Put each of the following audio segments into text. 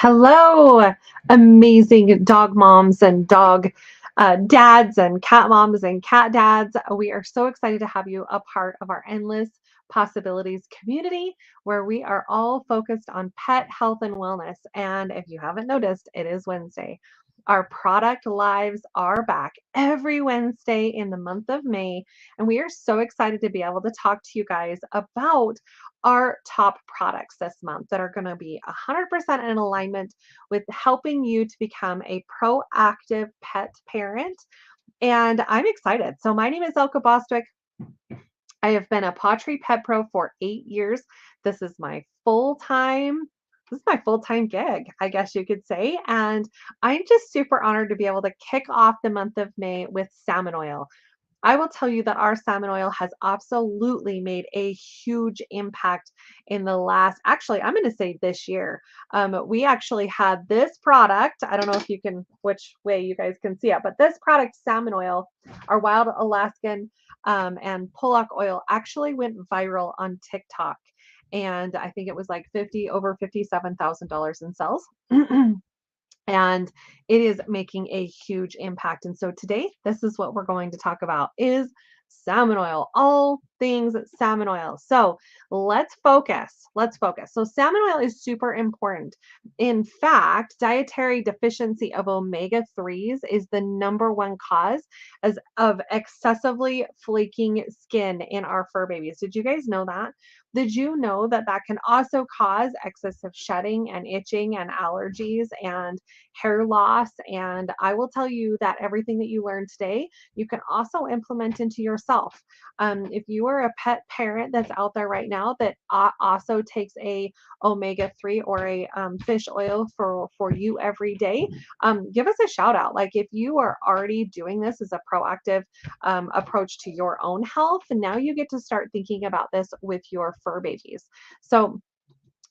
Hello, amazing dog moms and dog dads and cat moms and cat dads. We are so excited to have you a part of our Endless Possibilities community where we are all focused on pet health and wellness. And if you haven't noticed, it is Wednesday. Our product lives are back every Wednesday in the month of May. And we are so excited to be able to talk to you guys about our top products this month that are going to be 100% in alignment with helping you to become a proactive pet parent. And I'm excited. So, my name is Elka Bostwick. I have been a Pottery Pet Pro for 8 years. This is my full time. This is my full time gig, I guess you could say. And I'm just super honored to be able to kick off the month of May with salmon oil. I will tell you that our salmon oil has absolutely made a huge impact in the last, actually, I'm going to say this year. We actually had this product. I don't know if you can, which way you guys can see it, but this product, salmon oil, our wild Alaskan and Pollock oil, actually went viral on TikTok. And I think it was like over $57,000 in sales. And it is making a huge impact. And so today, this is what we're going to talk about is salmon oil, all things salmon oil. So let's focus. Let's focus. So salmon oil is super important. In fact, dietary deficiency of omega-3s is the number one cause of excessively flaking skin in our fur babies. Did you guys know that? Did you know that that can also cause excessive shedding and itching and allergies and hair loss? And I will tell you that everything that you learned today, you can also implement into yourself. If you are a pet parent that's out there right now that also takes a omega-3 or a fish oil for you every day, give us a shout out. Like if you are already doing this as a proactive approach to your own health, now you get to start thinking about this with your fur babies. So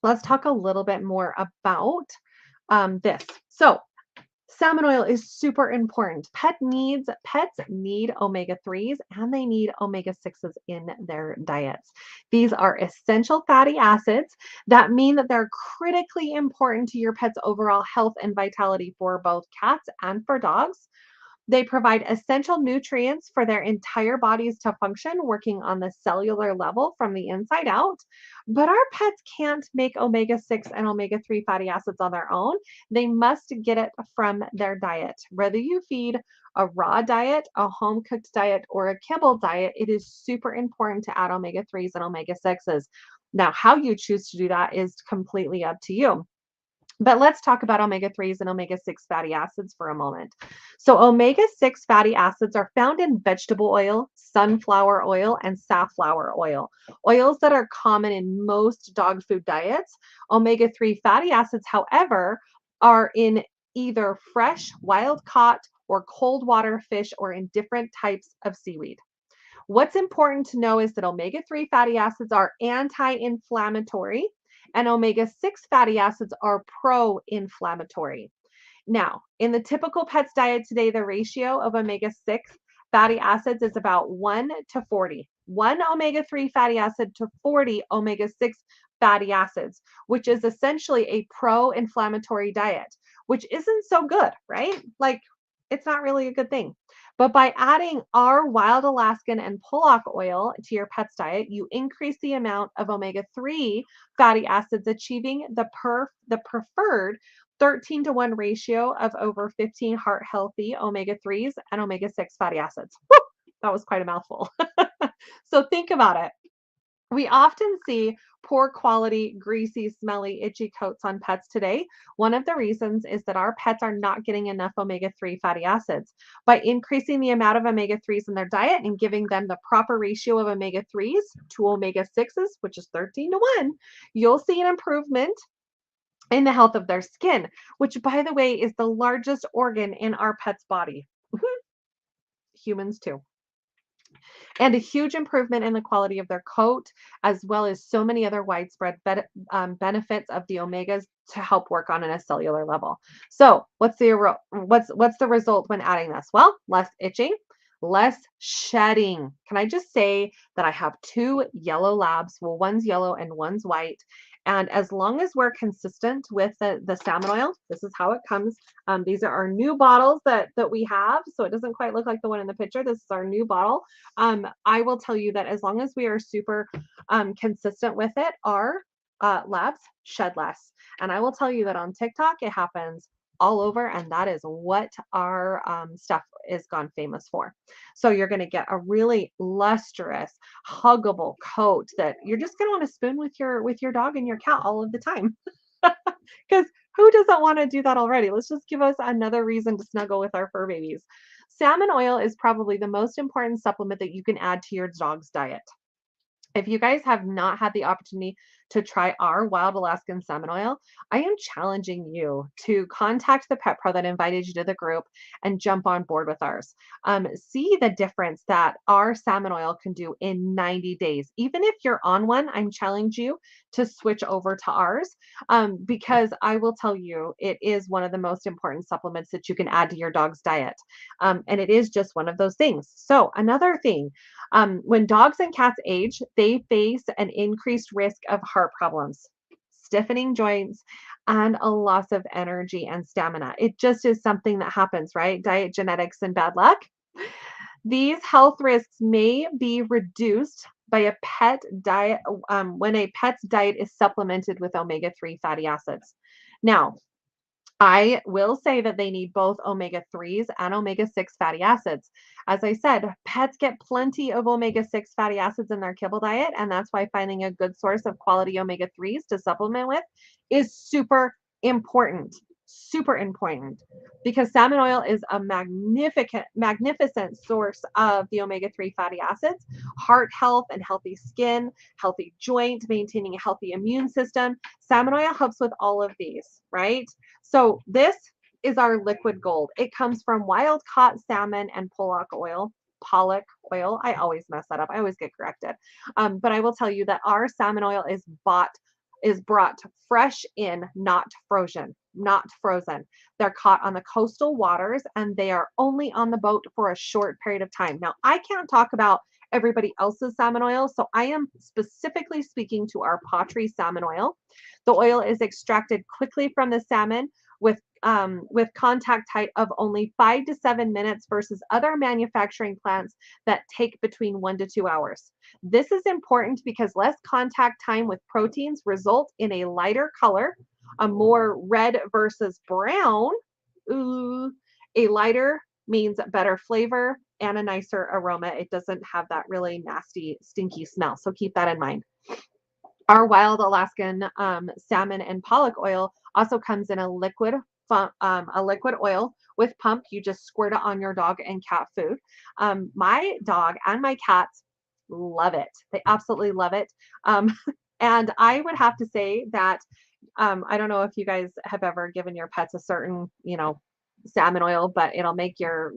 let's talk a little bit more about this. So salmon oil is super important. Pets need omega-3s and they need omega-6s in their diets. These are essential fatty acids that mean that they're critically important to your pet's overall health and vitality for both cats and for dogs. They provide essential nutrients for their entire bodies to function, working on the cellular level from the inside out. But our pets can't make omega 6 and omega 3 fatty acids on their own. They must get it from their diet. Whether you feed a raw diet, a home cooked diet, or a kibble diet, it is super important to add omega 3s and omega 6s. Now, how you choose to do that is completely up to you. But let's talk about omega-3s and omega-6 fatty acids for a moment. So, omega-6 fatty acids are found in vegetable oil, sunflower oil, and safflower oil, oils that are common in most dog food diets. Omega-3 fatty acids, however, are in either fresh, wild caught, or cold water fish or in different types of seaweed. What's important to know is that omega-3 fatty acids are anti-inflammatory and omega-6 fatty acids are pro-inflammatory. Now, in the typical pet's diet today, the ratio of omega-6 fatty acids is about 1 to 40. 1 omega-3 fatty acid to 40 omega-6 fatty acids, which is essentially a pro-inflammatory diet, which isn't so good, right? Like, it's not really a good thing. But by adding our wild Alaskan and Pollock oil to your pet's diet, you increase the amount of omega-3 fatty acids, achieving the preferred 13 to 1 ratio of over 15 heart healthy omega-3s and omega-6 fatty acids. Woo! That was quite a mouthful. So think about it. We often see poor quality, greasy, smelly, itchy coats on pets today. One of the reasons is that our pets are not getting enough omega-3 fatty acids. By increasing the amount of omega-3s in their diet and giving them the proper ratio of omega-3s to omega-6s, which is 13 to 1, you'll see an improvement in the health of their skin, which, by the way, is the largest organ in our pet's body. Humans too. And a huge improvement in the quality of their coat, as well as so many other widespread benefits of the omegas to help work on a cellular level. So, what's the result when adding this? Well, less itching, less shedding. Can I just say that I have two yellow labs? Well, one's yellow and one's white. And as long as we're consistent with the salmon oil, this is how it comes. These are our new bottles that we have. So it doesn't quite look like the one in the picture. This is our new bottle. I will tell you that as long as we are super consistent with it, our labs shed less. And I will tell you that on TikTok, it happens all over, and that is what our stuff is gone famous for. So you're going to get a really lustrous, huggable coat that you're just going to want to spoon with your dog and your cat all of the time. Because who doesn't want to do that already? Let's just give us another reason to snuggle with our fur babies. Salmon oil is probably the most important supplement that you can add to your dog's diet. If you guys have not had the opportunity to try our wild Alaskan salmon oil, I am challenging you to contact the pet pro that invited you to the group and jump on board with ours. See the difference that our salmon oil can do in 90 days. Even if you're on one, I'm challenging you to switch over to ours because I will tell you it is one of the most important supplements that you can add to your dog's diet. And it is just one of those things. So, another thing, when dogs and cats age, they face an increased risk of heart problems, stiffening joints, and a loss of energy and stamina. It just is something that happens, right? Diet, genetics, and bad luck. These health risks may be reduced by a pet diet when a pet's diet is supplemented with omega-3 fatty acids. Now, I will say that they need both omega-3s and omega-6 fatty acids. As I said, pets get plenty of omega-6 fatty acids in their kibble diet, and that's why finding a good source of quality omega-3s to supplement with is super important. Super important because salmon oil is a magnificent source of the omega-3 fatty acids, heart health and healthy skin, healthy joint, maintaining a healthy immune system. Salmon oil helps with all of these, right? So this is our liquid gold. It comes from wild caught salmon and pollock oil. I always mess that up. I always get corrected. But I will tell you that our salmon oil is brought fresh in, not frozen, not frozen. They're caught on the coastal waters and they are only on the boat for a short period of time. Now, I can't talk about everybody else's salmon oil, so I am specifically speaking to our Pottery salmon oil. The oil is extracted quickly from the salmon with contact height of only 5 to 7 minutes versus other manufacturing plants that take between 1 to 2 hours. This is important because less contact time with proteins result in a lighter color, a more red versus brown. Ooh, a lighter means better flavor and a nicer aroma. It doesn't have that really nasty, stinky smell. So keep that in mind. Our wild Alaskan salmon and pollock oil also comes in a liquid oil with pump. You just squirt it on your dog and cat food. My dog and my cats love it. They absolutely love it. And I would have to say that I don't know if you guys have ever given your pets a certain, salmon oil, but it'll make your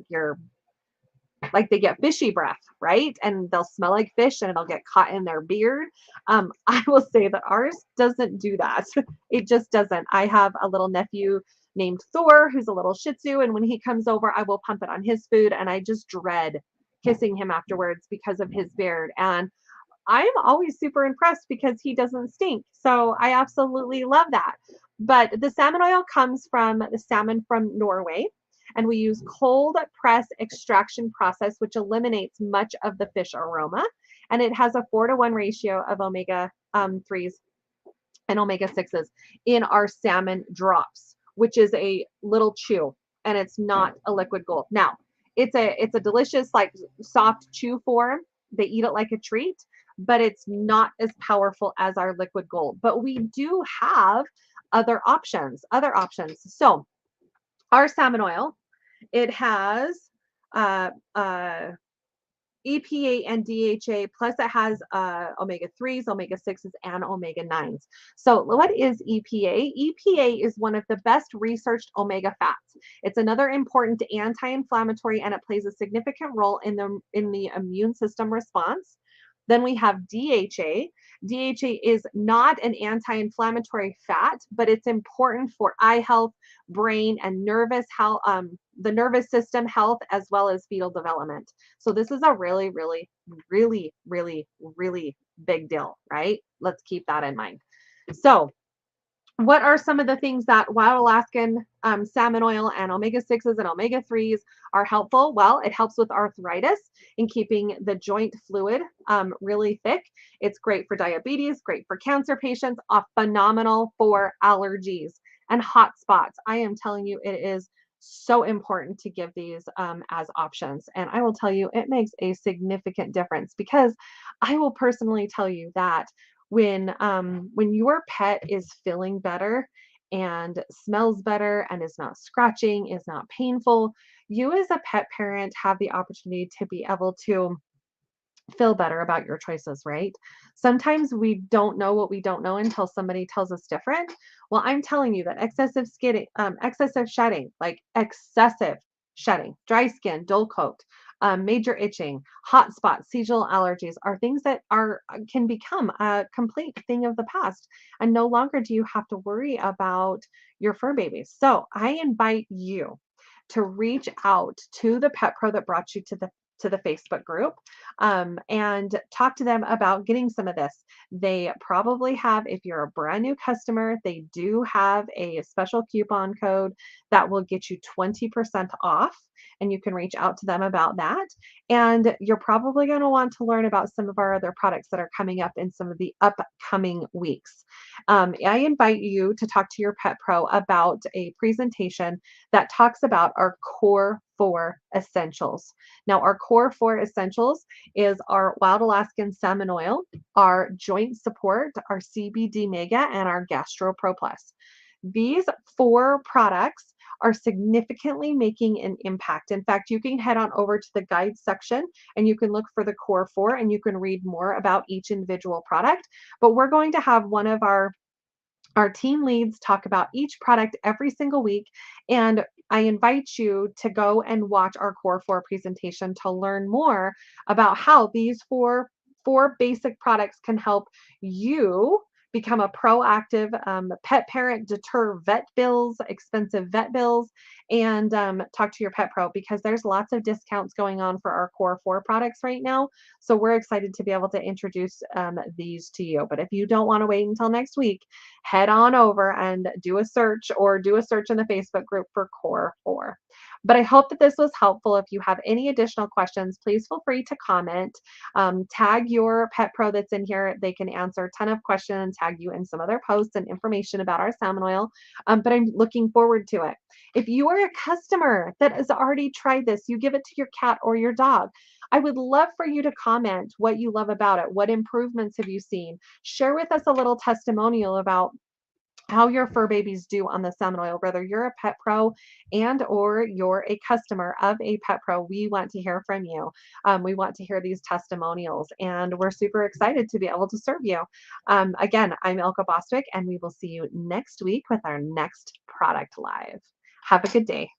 like they get fishy breath, right? And they'll smell like fish and it'll get caught in their beard. I will say that ours doesn't do that. It just doesn't. I have a little nephew named Thor who's a little Shih Tzu, and when he comes over, I will pump it on his food, and I just dread kissing him afterwards because of his beard. And I'm always super impressed because he doesn't stink. So I absolutely love that. But the salmon oil comes from the salmon from Norway, and we use cold press extraction process, which eliminates much of the fish aroma. And it has a 4-to-1 ratio of omega 3s and omega 6s in our salmon drops, which is a little chew, and it's not a liquid gold. Now, it's a delicious, like soft chew form. They eat it like a treat, but it's not as powerful as our liquid gold. But we do have other options. So our salmon oil, it has uh, uh, EPA and DHA, plus it has omega 3s, omega 6s, and omega 9s. So, what is EPA? EPA is one of the best researched omega fats. It's another important anti inflammatory, and it plays a significant role in the immune system response. Then we have DHA. DHA is not an anti-inflammatory fat, but it's important for eye health, brain, and nervous health, the nervous system health, as well as fetal development. So this is a really, really, really, really, really big deal, right? Let's keep that in mind. So what are some of the things that wild Alaskan salmon oil and omega-6s and omega-3s are helpful? Well, it helps with arthritis and keeping the joint fluid really thick. It's great for diabetes, great for cancer patients, phenomenal for allergies and hot spots. I am telling you, it is so important to give these as options. And I will tell you, it makes a significant difference because I will personally tell you that when your pet is feeling better and smells better and is not scratching, is not painful, you as a pet parent have the opportunity to be able to feel better about your choices, right? Sometimes we don't know what we don't know until somebody tells us different. Well, I'm telling you that excessive shedding, like excessive shedding, dry skin, dull coat, major itching, hot spots, seasonal allergies are things that are can become a complete thing of the past, and no longer do you have to worry about your fur babies. So I invite you to reach out to the pet pro that brought you to the Facebook group and talk to them about getting some of this. They probably have, if you're a brand new customer, they do have a special coupon code that will get you 20% off. And you can reach out to them about that. And you're probably going to want to learn about some of our other products that are coming up in some of the upcoming weeks. I invite you to talk to your pet pro about a presentation that talks about our core 4 essentials. Now, our core 4 essentials is our wild Alaskan salmon oil, our joint support, our CBD mega, and our Gastro Pro Plus. These 4 products are significantly making an impact. In fact, you can head on over to the guide section and you can look for the core 4 and you can read more about each individual product. But we're going to have one of our team leads talk about each product every single week. And I invite you to go and watch our Core 4 presentation to learn more about how these four basic products can help you become a proactive pet parent, deter expensive vet bills, and talk to your pet pro because there's lots of discounts going on for our Core 4 products right now. So we're excited to be able to introduce these to you. But if you don't want to wait until next week, head on over and do a search in the Facebook group for Core 4. But I hope that this was helpful. If you have any additional questions, please feel free to comment. Tag your pet pro that's in here. They can answer a ton of questions, tag you in some other posts and information about our salmon oil. But I'm looking forward to it. If you are a customer that has already tried this, you give it to your cat or your dog. I would love for you to comment what you love about it. What improvements have you seen? Share with us a little testimonial about how your fur babies do on the salmon oil, whether you're a pet pro and or you're a customer of a pet pro. We want to hear from you. We want to hear these testimonials, and we're super excited to be able to serve you. Again, I'm Ilka Bostwick, and we will see you next week with our next product live. Have a good day.